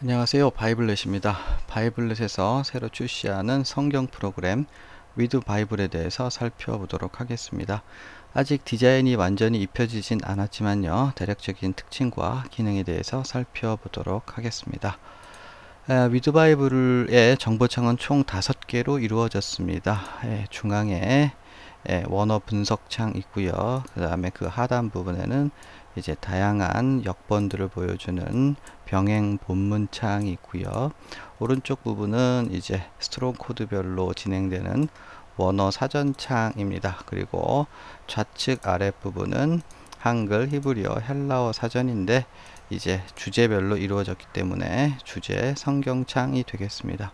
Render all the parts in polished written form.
안녕하세요. 바이블렛입니다. 바이블렛에서 새로 출시하는 성경 프로그램 위드 바이블에 대해서 살펴보도록 하겠습니다. 아직 디자인이 완전히 입혀지진 않았지만요. 대략적인 특징과 기능에 대해서 살펴보도록 하겠습니다. 위드 바이블의 정보창은 총 5개로 이루어졌습니다. 중앙에 원어 분석창 있고요. 그 다음에 그 하단 부분에는 이제 다양한 역번들을 보여주는 병행 본문창이 있고요. 오른쪽 부분은 이제 스트롱 코드별로 진행되는 원어 사전창입니다. 그리고 좌측 아래 부분은 한글, 히브리어, 헬라어 사전인데 이제 주제별로 이루어졌기 때문에 주제 성경창이 되겠습니다.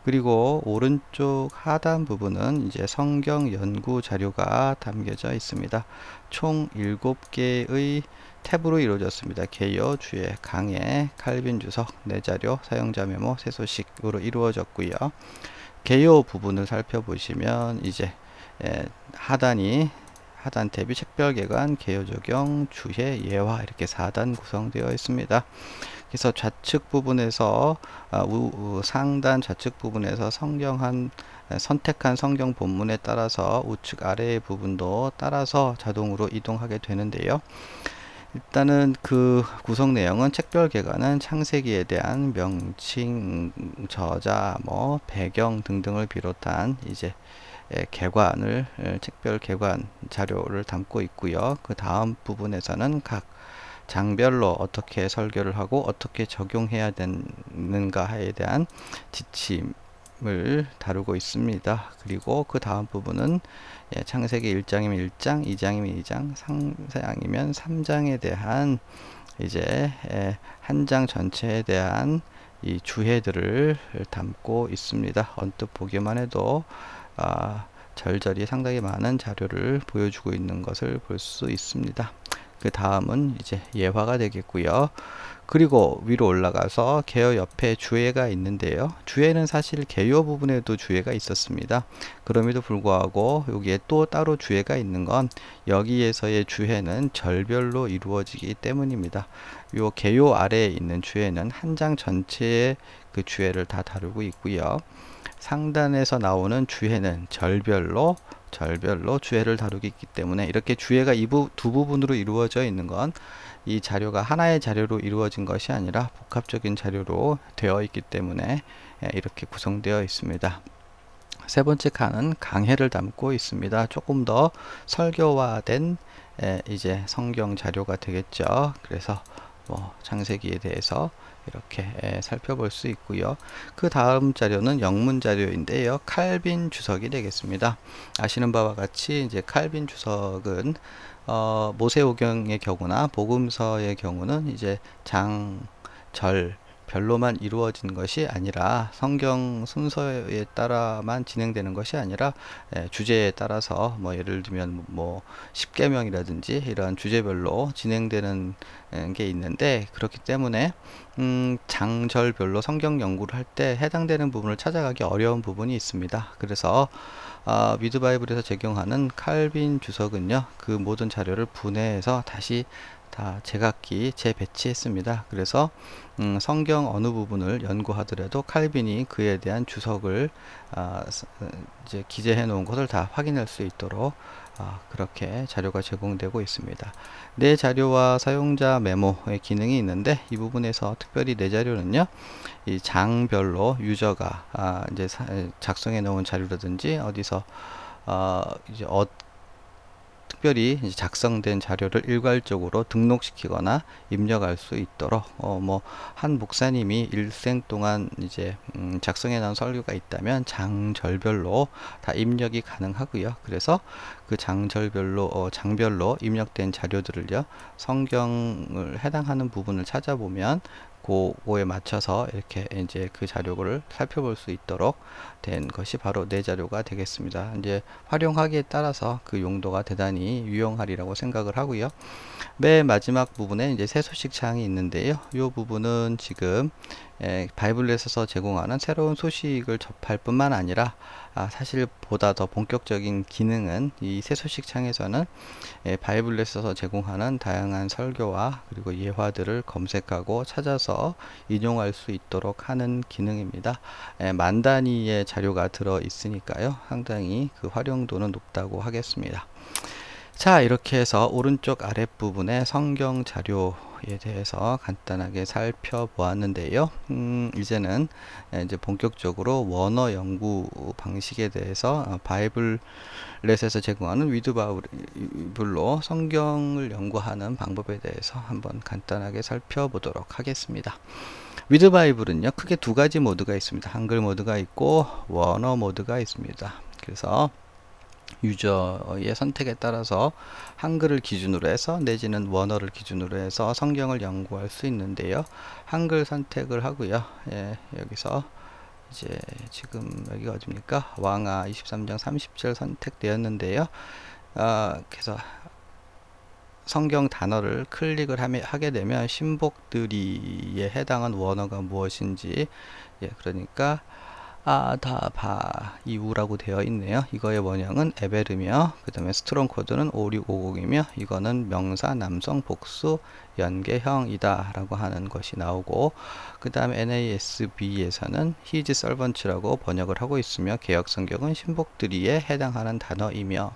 그리고 오른쪽 하단 부분은 이제 성경 연구 자료가 담겨져 있습니다. 총 7개의 탭으로 이루어졌습니다. 개요, 주예, 강해, 칼빈 주석, 내 자료, 사용자 메모, 새 소식으로 이루어졌고요. 개요 부분을 살펴보시면 이제 하단 탭이 책별개관, 개요 적용, 주해, 예화 이렇게 4단 구성되어 있습니다. 그래서 좌측 부분에서 상단 좌측 부분에서 선택한 성경 본문에 따라서 우측 아래의 부분도 따라서 자동으로 이동하게 되는데요. 일단은 그 구성 내용은 책별개관은 창세기에 대한 명칭, 저자, 배경 등등을 비롯한 이제 책별 개관 자료를 담고 있고요. 그 다음 부분에서는 각 장별로 어떻게 설교를 하고 어떻게 적용해야 되는가에 대한 지침을 다루고 있습니다. 그리고 그 다음 부분은 창세기 1장이면 1장, 2장이면 2장, 3장이면 3장에 대한 이제 한 장 전체에 대한 이 주해들을 담고 있습니다. 언뜻 보기만 해도 절절히 상당히 많은 자료를 보여주고 있는 것을 볼 수 있습니다. 그 다음은 이제 예화가 되겠고요. 그리고 위로 올라가서 개요 옆에 주해가 있는데요. 주해는 사실 개요 부분에도 주해가 있었습니다. 그럼에도 불구하고 여기에 또 따로 주해가 있는 건 여기에서의 주해는 절별로 이루어지기 때문입니다. 요 개요 아래에 있는 주해는 한 장 전체의 그 주해를 다 다루고 있고요. 상단에서 나오는 주해는 절별로 주해를 다루기 있기 때문에 이렇게 주해가 두 부분으로 이루어져 있는 건 이 자료가 하나의 자료로 이루어진 것이 아니라 복합적인 자료로 되어 있기 때문에 이렇게 구성되어 있습니다. 세 번째 칸은 강해를 담고 있습니다. 조금 더 설교화된 이제 성경 자료가 되겠죠. 그래서 창세기에 대해서 이렇게 살펴볼 수 있고요. 그 다음 자료는 영문 자료인데요. 칼빈 주석이 되겠습니다. 아시는 바와 같이 이제 칼빈 주석은 모세오경의 경우나 복음서의 경우는 이제 장, 절, 별로만 이루어진 것이 아니라 성경 순서에 따라만 진행되는 것이 아니라 주제에 따라서 예를 들면 십계명이라든지 이런 주제별로 진행되는 게 있는데 그렇기 때문에 장절별로 성경 연구를 할 때 해당되는 부분을 찾아가기 어려운 부분이 있습니다. 그래서 미드 바이블에서 적용하는 칼빈 주석은요, 그 모든 자료를 분해해서 다시 다 제각기 재배치했습니다. 그래서 성경 어느 부분을 연구하더라도 칼빈이 그에 대한 주석을 이제 기재해 놓은 것을 다 확인할 수 있도록 그렇게 자료가 제공되고 있습니다. 내 자료와 사용자 메모의 기능이 있는데 이 부분에서 특별히 내 자료는요, 이 장별로 유저가 이제 작성해 놓은 자료라든지 어디서 이제 특별히 이제 작성된 자료를 일괄적으로 등록시키거나 입력할 수 있도록 한 목사님이 일생 동안 이제 작성해 놓은 설교가 있다면 장절별로 다 입력이 가능하고요. 그래서 그 장별로 입력된 자료들을요, 성경을 해당하는 부분을 찾아보면 그거에 맞춰서 이렇게 이제 그 자료를 살펴볼 수 있도록 된 것이 바로 내 자료가 되겠습니다. 이제 활용하기에 따라서 그 용도가 대단히 유용하리라고 생각을 하고요. 맨 마지막 부분에 이제 새 소식 창이 있는데요. 이 부분은 지금 바이블에서 제공하는 새로운 소식을 접할 뿐만 아니라 사실 보다 더 본격적인 기능은 이 새 소식 창에서는 바이블에서 제공하는 다양한 설교와 그리고 예화들을 검색하고 찾아서 풀어서 인용할 수 있도록 하는 기능입니다. 만 단위의 자료가 들어 있으니까요. 상당히 그 활용도는 높다고 하겠습니다. 자, 이렇게 해서 오른쪽 아랫부분에 성경 자료에 대해서 간단하게 살펴보았는데요. 이제는 이제 본격적으로 원어 연구 방식에 대해서 바이블렛에서 제공하는 위드 바이블로 성경을 연구하는 방법에 대해서 한번 간단하게 살펴보도록 하겠습니다. 위드 바이블은요, 크게 두 가지 모드가 있습니다. 한글 모드가 있고 원어 모드가 있습니다. 그래서 유저의 선택에 따라서 한글을 기준으로 해서 내지는 원어를 기준으로 해서 성경을 연구할 수 있는데요. 한글 선택을 하고요. 여기서 이제 지금 여기가 어디입니까? 왕하 23장 30절 선택되었는데요. 그래서 성경 단어를 클릭을 하게 되면 신복들이에 해당한 원어가 무엇인지, 그러니까 이우라고 되어 있네요. 이거의 원형은 에베르며, 그 다음에 스트롱 코드는 5650이며, 이거는 명사 남성 복수 연계형이다 라고 하는 것이 나오고, 그 다음에 NASB에서는 his servants라고 번역을 하고 있으며, 개역성경은 신복들이에 해당하는 단어이며,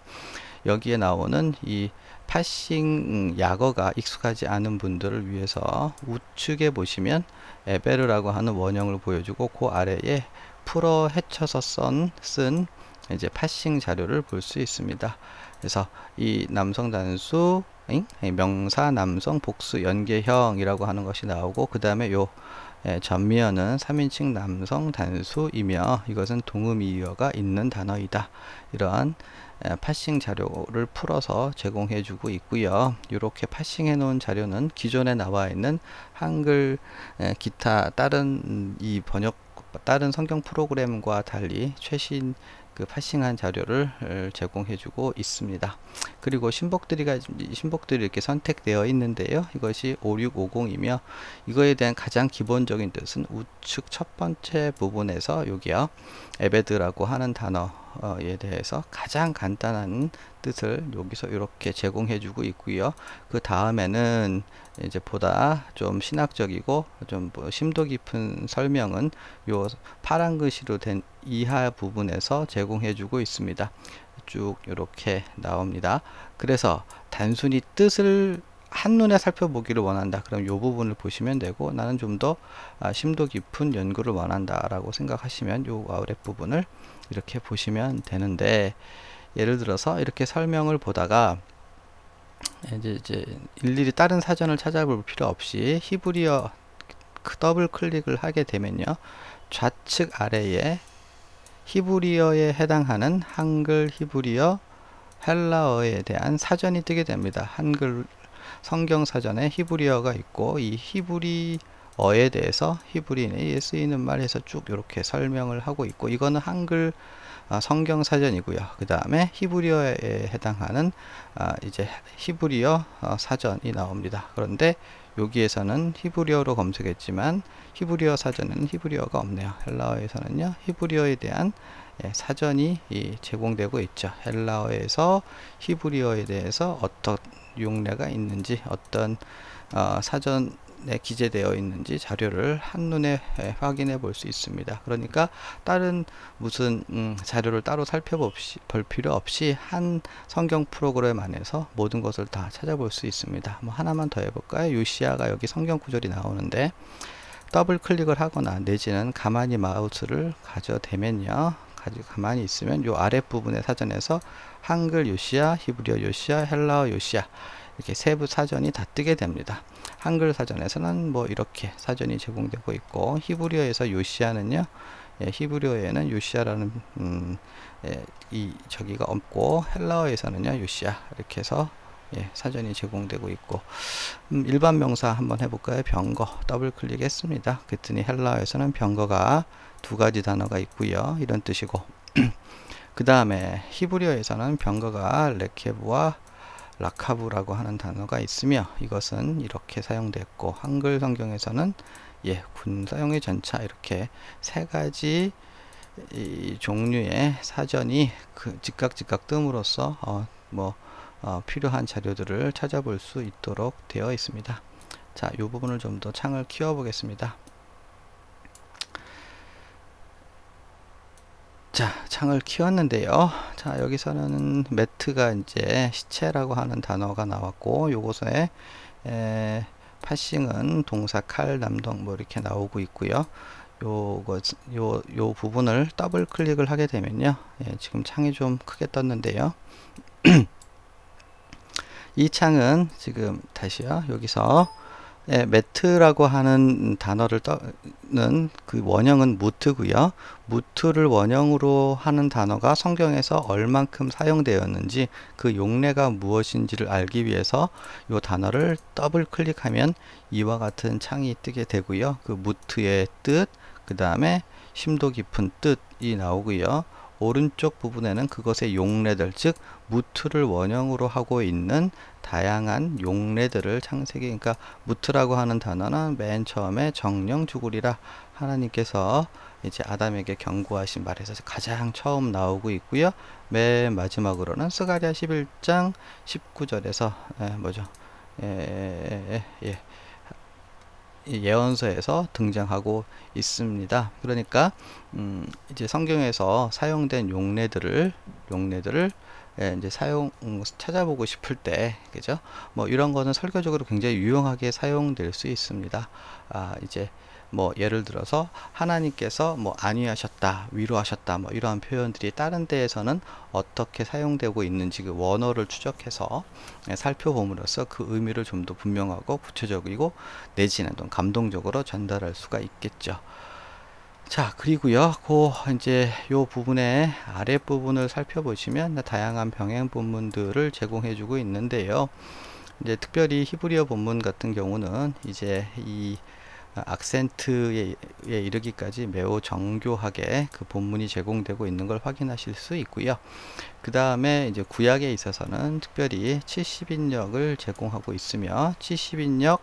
여기에 나오는 이 파싱 약어가 익숙하지 않은 분들을 위해서 우측에 보시면 에베르라고 하는 원형을 보여주고, 그 아래에 풀어 헤쳐서 쓴 이제 파싱 자료를 볼 수 있습니다. 그래서 이 남성 단수 명사 남성 복수 연계형이라고 하는 것이 나오고, 그 다음에 요 전미어는 3인칭 남성 단수이며 이것은 동음이어가 있는 단어이다. 이러한 파싱 자료를 풀어서 제공해 주고 있고요. 이렇게 파싱해 놓은 자료는 기존에 나와 있는 한글 기타 다른 다른 성경 프로그램과 달리 최신 그 파싱한 자료를 제공해 주고 있습니다. 그리고 신복들이 이렇게 선택되어 있는데요. 이것이 5650이며 이거에 대한 가장 기본적인 뜻은 우측 첫 번째 부분에서 여기요, 에베드라고 하는 단어에 대해서 가장 간단한 뜻을 여기서 이렇게 제공해 주고 있고요. 그 다음에는 이제 보다 좀 신학적이고 좀 심도 깊은 설명은 요 파란 글씨로 된 이하 부분에서 제공해 주고 있습니다. 쭉 이렇게 나옵니다. 그래서 단순히 뜻을 한눈에 살펴보기를 원한다. 그럼 이 부분을 보시면 되고, 나는 좀 더 심도 깊은 연구를 원한다 라고 생각하시면 이 아웃렛 부분을 이렇게 보시면 되는데, 예를 들어서 이렇게 설명을 보다가 이제 일일이 다른 사전을 찾아볼 필요 없이 히브리어 더블 클릭을 하게 되면요, 좌측 아래에 히브리어에 해당하는 한글, 히브리어, 헬라어에 대한 사전이 뜨게 됩니다. 한글 성경 사전에 히브리어가 있고, 이 히브리어에 대해서 히브리인에 쓰이는 말에서 쭉 이렇게 설명을 하고 있고, 이거는 한글 성경 사전이고요. 그 다음에 히브리어에 해당하는 이제 히브리어 사전이 나옵니다. 그런데 여기에서는 히브리어로 검색했지만 히브리어 사전에는 히브리어가 없네요. 헬라어에서는요, 히브리어에 대한 사전이 제공되고 있죠. 헬라어에서 히브리어에 대해서 어떤 용례가 있는지, 어떤 사전에 기재되어 있는지 자료를 한눈에 확인해 볼 수 있습니다. 그러니까 다른 무슨 자료를 따로 살펴볼 필요 없이 한 성경 프로그램 안에서 모든 것을 다 찾아볼 수 있습니다. 뭐 하나만 더 해볼까요? 요시아가 여기 성경 구절이 나오는데 더블 클릭을 하거나 내지는 가만히 마우스를 가져대면요, 가만히 있으면 요 아랫부분의 사전에서 한글 요시아, 히브리어 요시아, 헬라어 요시아 이렇게 세부 사전이 다 뜨게 됩니다. 한글 사전에서는 뭐 이렇게 사전이 제공되고 있고, 히브리어에서 요시아는요, 히브리어에는 요시아라는 저기가 없고, 헬라어에서는요 요시아 이렇게 해서 사전이 제공되고 있고, 일반 명사 한번 해볼까요? 병거 더블 클릭했습니다. 그랬더니 헬라어에서는 병거가 두 가지 단어가 있고요, 이런 뜻이고, 그 다음에 히브리어에서는 병거가 레케브와 라카브라고 하는 단어가 있으며 이것은 이렇게 사용됐고, 한글 성경에서는 군사용의 전차, 이렇게 세 가지 종류의 사전이 즉각 뜸으로써 필요한 자료들을 찾아볼 수 있도록 되어 있습니다. 자, 이 부분을 좀 더 창을 키워 보겠습니다. 자, 창을 키웠는데요. 자, 여기서는 매트가 이제 시체라고 하는 단어가 나왔고, 요것에 파싱은 동사 칼 남동 뭐 이렇게 나오고 있고요. 요 부분을 더블 클릭을 하게 되면요. 지금 창이 좀 크게 떴는데요. 이 창은 지금 다시요. 여기서 매트라고 하는 단어를 떠는 그 원형은 무트고요. 무트를 원형으로 하는 단어가 성경에서 얼만큼 사용되었는지 그 용례가 무엇인지를 알기 위해서 이 단어를 더블 클릭하면 이와 같은 창이 뜨게 되고요. 그 무트의 뜻, 그 다음에 심도 깊은 뜻이 나오고요. 오른쪽 부분에는 그것의 용례들, 즉 무트를 원형으로 하고 있는 다양한 용례들을 창세기, 그러니까 무트라고 하는 단어는 맨 처음에 정령 죽으리라 하나님께서 이제 아담에게 경고하신 말에서 가장 처음 나오고 있고요. 맨 마지막으로는 스가랴 11장 19절에서 뭐죠? 예언서에서 등장하고 있습니다. 그러니까 이제 성경에서 사용된 용례들을 이제 찾아보고 싶을 때, 그죠? 뭐 이런 거는 설교적으로 굉장히 유용하게 사용될 수 있습니다. 이제 뭐 예를 들어서 하나님께서 뭐 안위하셨다, 위로하셨다, 뭐 이러한 표현들이 다른 데에서는 어떻게 사용되고 있는지 그 원어를 추적해서 살펴봄으로써 그 의미를 좀 더 분명하고 구체적이고 내지는 좀 감동적으로 전달할 수가 있겠죠. 자, 그리고요, 이제 요 부분의 아랫부분을 살펴보시면 다양한 병행 본문들을 제공해 주고 있는데요. 이제 특별히 히브리어 본문 같은 경우는 이제 이 악센트에 이르기까지 매우 정교하게 그 본문이 제공되고 있는 걸 확인하실 수 있고요. 그 다음에 이제 구약에 있어서는 특별히 70인역을 제공하고 있으며 70인역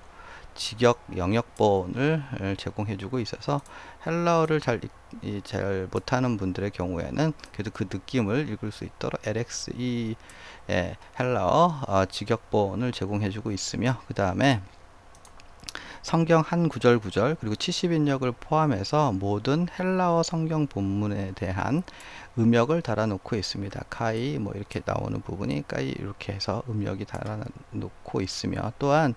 직역 영역본을 제공해 주고 있어서 헬라어를 잘 못하는 분들의 경우에는 그래도 그 느낌을 읽을 수 있도록 LXE 헬라어 직역본을 제공해 주고 있으며, 그 다음에 성경 한 구절 그리고 70인역을 포함해서 모든 헬라어 성경 본문에 대한 음역을 달아놓고 있습니다. 카이 뭐 이렇게 나오는 부분이 까이 이렇게 해서 음역이 달아놓고 있으며, 또한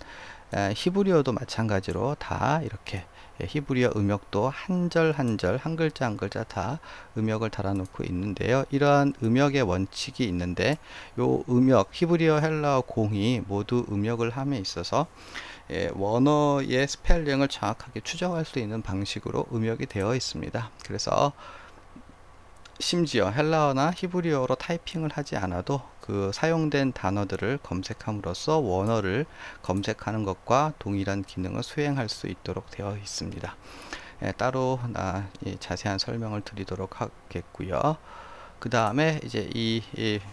히브리어도 마찬가지로 다 이렇게 히브리어 음역도 한 절 한 절, 한 글자 한 글자 다 음역을 달아놓고 있는데요. 이러한 음역의 원칙이 있는데, 요 음역 히브리어 헬라어 공이 모두 음역을 함에 있어서 원어의 스펠링을 정확하게 추적할 수 있는 방식으로 음역이 되어 있습니다. 그래서 심지어 헬라어나 히브리어로 타이핑을 하지 않아도 그 사용된 단어들을 검색함으로써 원어를 검색하는 것과 동일한 기능을 수행할 수 있도록 되어 있습니다. 따로 자세한 설명을 드리도록 하겠고요. 그 다음에 이제 이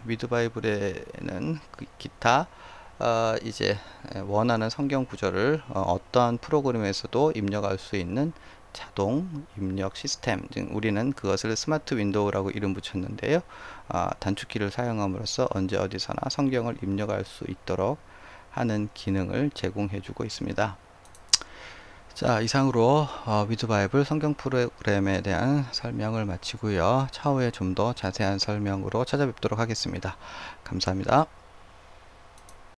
위드 바이블에는 기타 이제 원하는 성경 구절을 어떠한 프로그램에서도 입력할 수 있는 자동 입력 시스템, 즉 우리는 그것을 스마트 윈도우라고 이름 붙였는데요. 단축키를 사용함으로써 언제 어디서나 성경을 입력할 수 있도록 하는 기능을 제공해 주고 있습니다. 자, 이상으로 위드 바이블 성경 프로그램에 대한 설명을 마치고요. 차후에 좀 더 자세한 설명으로 찾아뵙도록 하겠습니다. 감사합니다.